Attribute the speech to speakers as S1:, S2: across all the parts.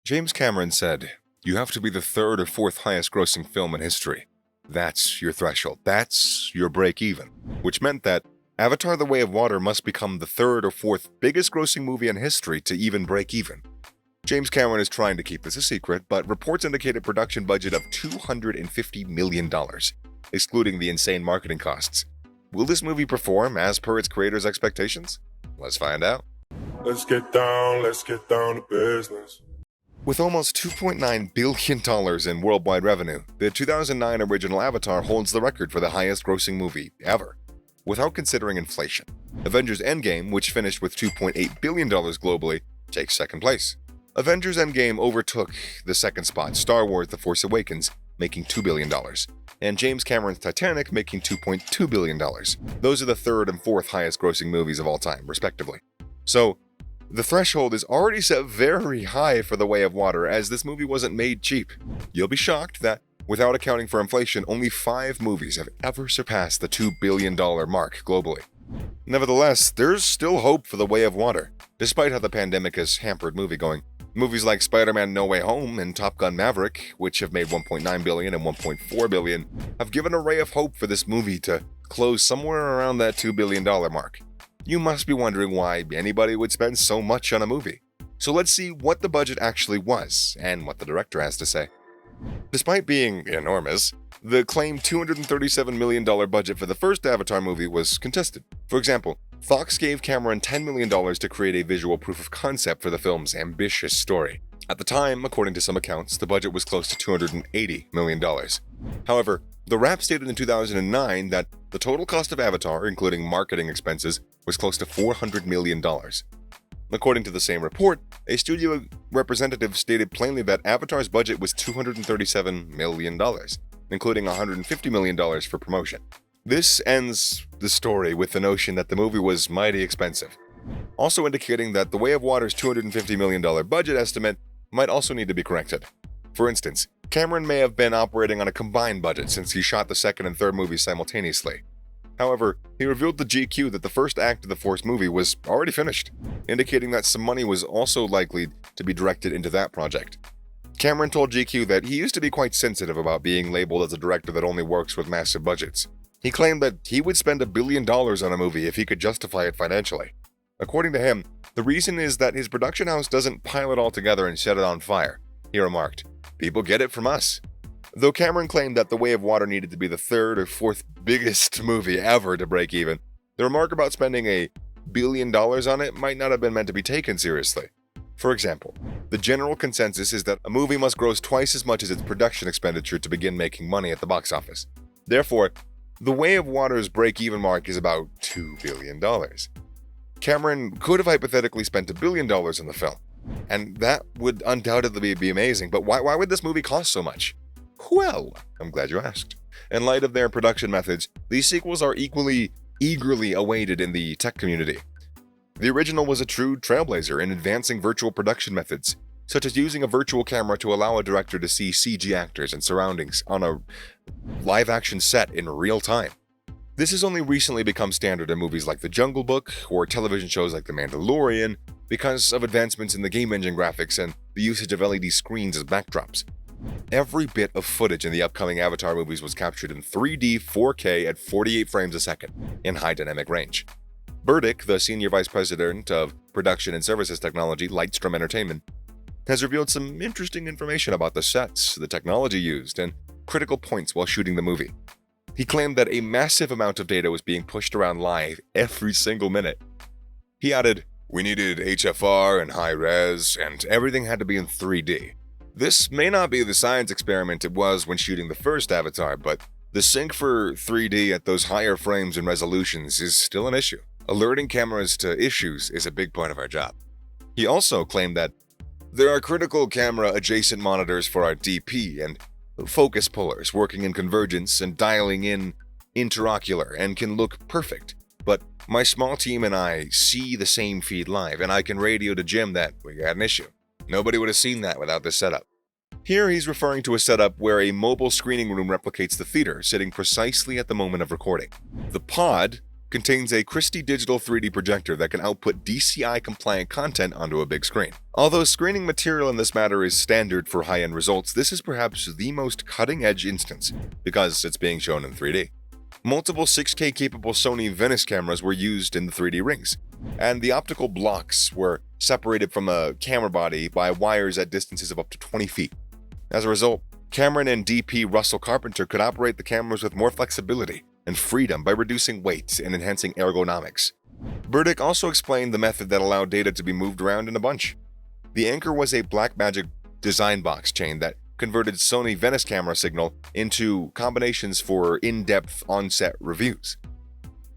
S1: James Cameron said, "You have to be the third or fourth highest grossing film in history. That's your threshold. That's your break even." Which meant that Avatar: The Way of Water must become the third or fourth biggest grossing movie in history to even break even. James Cameron is trying to keep this a secret, but reports indicate a production budget of $250 million, excluding the insane marketing costs. Will this movie perform as per its creator's expectations? Let's find out.
S2: Let's get down to business.
S1: With almost $2.9 billion in worldwide revenue, the 2009 original Avatar holds the record for the highest grossing movie ever, without considering inflation. Avengers: Endgame, which finished with $2.8 billion globally, takes second place. Avengers: Endgame overtook the second spot, Star Wars: The Force Awakens, making $2 billion, and James Cameron's Titanic making $2.2 billion. Those are the third and fourth highest grossing movies of all time, respectively. So, the threshold is already set very high for The Way of Water, as this movie wasn't made cheap. You'll be shocked that, without accounting for inflation, only 5 movies have ever surpassed the $2 billion mark globally. Nevertheless, there's still hope for The Way of Water, despite how the pandemic has hampered moviegoing. Movies like Spider-Man: No Way Home and Top Gun: Maverick, which have made $1.9 billion and $1.4 billion, have given a ray of hope for this movie to close somewhere around that $2 billion mark. You must be wondering why anybody would spend so much on a movie. So let's see what the budget actually was, and what the director has to say. Despite being enormous, the claimed $237 million budget for the first Avatar movie was contested. For example, Fox gave Cameron $10 million to create a visual proof of concept for the film's ambitious story. At the time, according to some accounts, the budget was close to $280 million. However, The Wrap stated in 2009 that the total cost of Avatar, including marketing expenses, was close to $400 million. According to the same report, a studio representative stated plainly that Avatar's budget was $237 million, including $150 million for promotion. This ends the story with the notion that the movie was mighty expensive, also indicating that The Way of Water's $250 million budget estimate might also need to be corrected. For instance, Cameron may have been operating on a combined budget since he shot the second and third movies simultaneously. However, he revealed to GQ that the first act of the Force movie was already finished, indicating that some money was also likely to be directed into that project. Cameron told GQ that he used to be quite sensitive about being labeled as a director that only works with massive budgets. He claimed that he would spend $1 billion on a movie if he could justify it financially. According to him, the reason is that his production house doesn't pile it all together and set it on fire. He remarked, "People get it from us." Though Cameron claimed that The Way of Water needed to be the third or fourth biggest movie ever to break even, the remark about spending $1 billion on it might not have been meant to be taken seriously. For example, the general consensus is that a movie must gross twice as much as its production expenditure to begin making money at the box office. Therefore, The Way of Water's break-even mark is about $2 billion. Cameron could have hypothetically spent $1 billion on the film, and that would undoubtedly be amazing, but why would this movie cost so much? Well, I'm glad you asked. In light of their production methods, these sequels are eagerly awaited in the tech community. The original was a true trailblazer in advancing virtual production methods, such as using a virtual camera to allow a director to see CG actors and surroundings on a live-action set in real time. This has only recently become standard in movies like The Jungle Book or television shows like The Mandalorian because of advancements in the game engine graphics and the usage of LED screens as backdrops. Every bit of footage in the upcoming Avatar movies was captured in 3D 4K at 48 frames a second in high dynamic range. Burdick, the senior vice president of production and services technology, Lightstrom Entertainment, has revealed some interesting information about the sets, the technology used, and critical points while shooting the movie. He claimed that a massive amount of data was being pushed around live every single minute. He added, "We needed HFR and high res, and everything had to be in 3D. This may not be the science experiment it was when shooting the first Avatar, but the sync for 3D at those higher frames and resolutions is still an issue. Alerting cameras to issues is a big part of our job." He also claimed that there are critical camera adjacent monitors for our DP and focus pullers working in convergence and dialing in interocular and can look perfect. But my small team and I see the same feed live, and I can radio to Jim that we got an issue. Nobody would have seen that without this setup. Here he's referring to a setup where a mobile screening room replicates the theater, sitting precisely at the moment of recording. The pod contains a Christie digital 3D projector that can output DCI-compliant content onto a big screen. Although screening material in this matter is standard for high-end results, this is perhaps the most cutting-edge instance because it's being shown in 3D. Multiple 6K-capable Sony Venice cameras were used in the 3D rings, and the optical blocks were separated from a camera body by wires at distances of up to 20 feet. As a result, Cameron and DP Russell Carpenter could operate the cameras with more flexibility and freedom by reducing weight and enhancing ergonomics. Burdick also explained the method that allowed data to be moved around in a bunch. The anchor was a Blackmagic design box chain that converted Sony Venice camera signal into combinations for in-depth on-set reviews.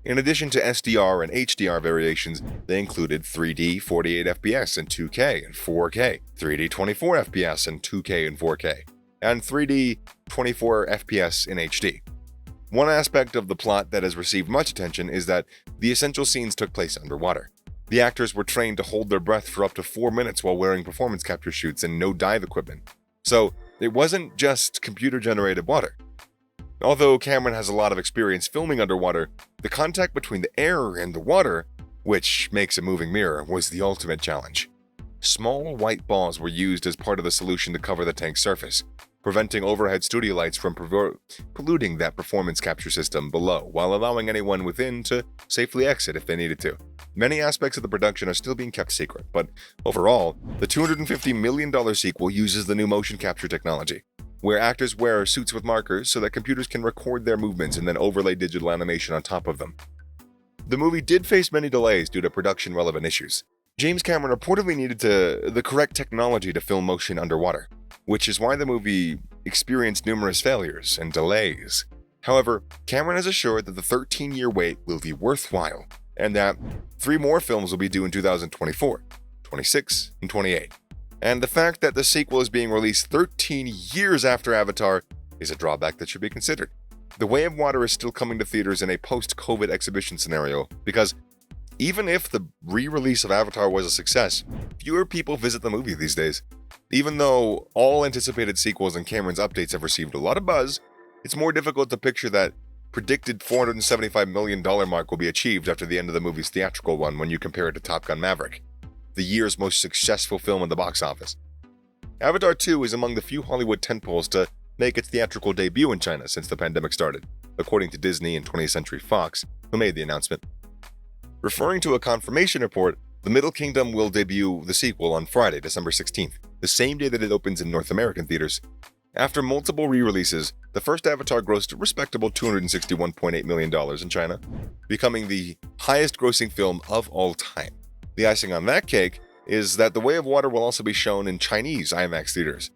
S1: In addition to SDR and HDR variations, they included 3D 48 FPS and 2K and 4K, 3D 24 FPS and 2K and 4K, and 3D 24 FPS in HD. One aspect of the plot that has received much attention is that the essential scenes took place underwater. The actors were trained to hold their breath for up to 4 minutes while wearing performance capture suits and no dive equipment. So, it wasn't just computer-generated water. Although Cameron has a lot of experience filming underwater, the contact between the air and the water, which makes a moving mirror, was the ultimate challenge. Small white balls were used as part of the solution to cover the tank's surface, preventing overhead studio lights from polluting that performance capture system below, while allowing anyone within to safely exit if they needed to. Many aspects of the production are still being kept secret, but overall, the $250 million sequel uses the new motion capture technology, where actors wear suits with markers so that computers can record their movements and then overlay digital animation on top of them. The movie did face many delays due to production-relevant issues. James Cameron reportedly needed the correct technology to film motion underwater, which is why the movie experienced numerous failures and delays. However, Cameron has assured that the 13-year wait will be worthwhile, and that 3 more films will be due in 2024, 26, and 28. And the fact that the sequel is being released 13 years after Avatar is a drawback that should be considered. The Way of Water is still coming to theaters in a post-COVID exhibition scenario because even if the re-release of Avatar was a success, fewer people visit the movie these days. Even though all anticipated sequels and Cameron's updates have received a lot of buzz, it's more difficult to picture that predicted $475 million mark will be achieved after the end of the movie's theatrical run when you compare it to Top Gun Maverick, the year's most successful film in the box office. Avatar 2 is among the few Hollywood tentpoles to make its theatrical debut in China since the pandemic started, according to Disney and 20th Century Fox, who made the announcement. Referring to a confirmation report, the Middle Kingdom will debut the sequel on Friday, December 16th, the same day that it opens in North American theaters. After multiple re-releases, the first Avatar grossed a respectable $261.8 million in China, becoming the highest-grossing film of all time. The icing on that cake is that The Way of Water will also be shown in Chinese IMAX theaters.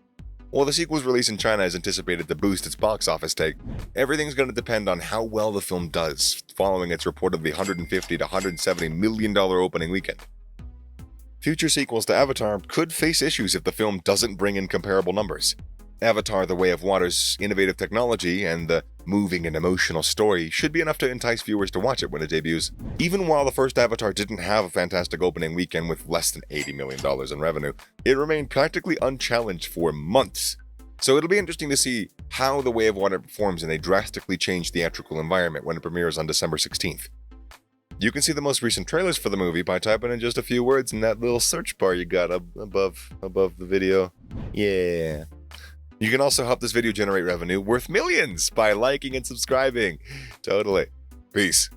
S1: While the sequel's release in China is anticipated to boost its box office take, everything's going to depend on how well the film does following its reportedly $150 to $170 million opening weekend. Future sequels to Avatar could face issues if the film doesn't bring in comparable numbers. Avatar: The Way of Water's innovative technology and the moving and emotional story should be enough to entice viewers to watch it when it debuts. Even while the first Avatar didn't have a fantastic opening weekend with less than $80 million in revenue, it remained practically unchallenged for months. So it'll be interesting to see how The Way of Water performs in a drastically changed theatrical environment when it premieres on December 16th. You can see the most recent trailers for the movie by typing in just a few words in that little search bar you got up above the video. Yeah. You can also help this video generate revenue worth millions by liking and subscribing. Totally. Peace.